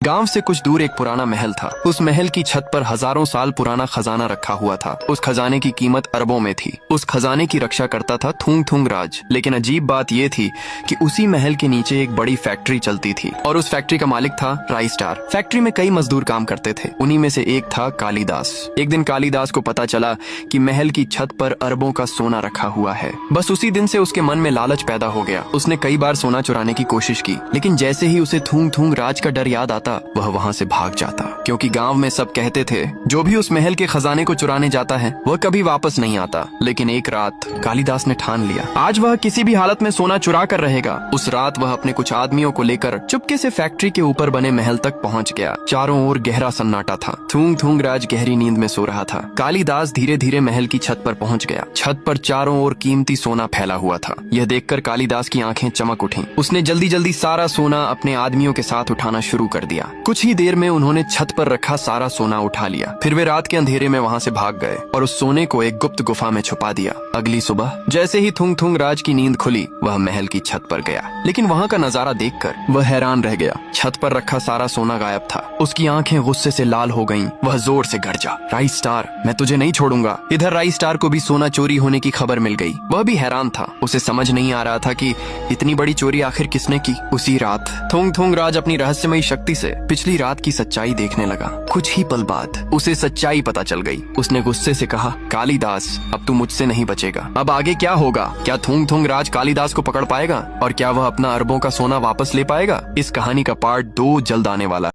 गांव से कुछ दूर एक पुराना महल था। उस महल की छत पर हजारों साल पुराना खजाना रखा हुआ था। उस खजाने की कीमत अरबों में थी। उस खजाने की रक्षा करता था थूंग थूंग राज। लेकिन अजीब बात यह थी कि उसी महल के नीचे एक बड़ी फैक्ट्री चलती थी और उस फैक्ट्री का मालिक था राइस्टार। फैक्ट्री में कई मजदूर काम करते थे। उन्हीं में से एक था कालिदास। एक दिन कालिदास को पता चला कि महल की छत पर अरबों का सोना रखा हुआ है। बस उसी दिन से उसके मन में लालच पैदा हो गया। उसने कई बार सोना चुराने की कोशिश की, लेकिन जैसे ही उसे थूंग थूंग राज का डर याद आता वह वहाँ से भाग जाता, क्योंकि गांव में सब कहते थे जो भी उस महल के खजाने को चुराने जाता है वह कभी वापस नहीं आता। लेकिन एक रात कालिदास ने ठान लिया, आज वह किसी भी हालत में सोना चुरा कर रहेगा। उस रात वह अपने कुछ आदमियों को लेकर चुपके से फैक्ट्री के ऊपर बने महल तक पहुँच गया। चारों ओर गहरा सन्नाटा था। थूंग थूंग राज गहरी नींद में सो रहा था। कालिदास धीरे धीरे महल की छत पर पहुँच गया। छत पर चारों ओर कीमती सोना फैला हुआ था। यह देखकर कालिदास की आंखें चमक उठीं। उसने जल्दी जल्दी सारा सोना अपने आदमियों के साथ उठाना शुरू कर दिया। कुछ ही देर में उन्होंने छत पर रखा सारा सोना उठा लिया। फिर वे रात के अंधेरे में वहाँ से भाग गए और उस सोने को एक गुप्त गुफा में छुपा दिया। अगली सुबह जैसे ही थूंग थूंग राज की नींद खुली, वह महल की छत पर गया। लेकिन वहाँ का नजारा देखकर वह हैरान रह गया। छत पर रखा सारा सोना गायब था। उसकी आंखें गुस्से से लाल हो गईं। वह जोर से गरजा, राइस्टार, मैं तुझे नहीं छोड़ूंगा। इधर राइस्टार को भी सोना चोरी होने की खबर मिल गई। वह भी हैरान था। उसे समझ नहीं आ रहा था कि इतनी बड़ी चोरी आखिर किसने की। उसी रात थूंग थूंग राज अपनी रहस्यमयी शक्ति से पिछली रात की सच्चाई देखने लगा। कुछ ही पल बाद उसे सच्चाई पता चल गई। उसने गुस्से से कहा, कालिदास, अब तू मुझसे नहीं बचेगा। अब आगे क्या होगा? क्या थूंग थूंग राज कालिदास को पकड़ पाएगा और क्या वह अपना अरबों का सोना वापस ले पाएगा? इस कहानी का पार्ट 2 जल्द आने वाला।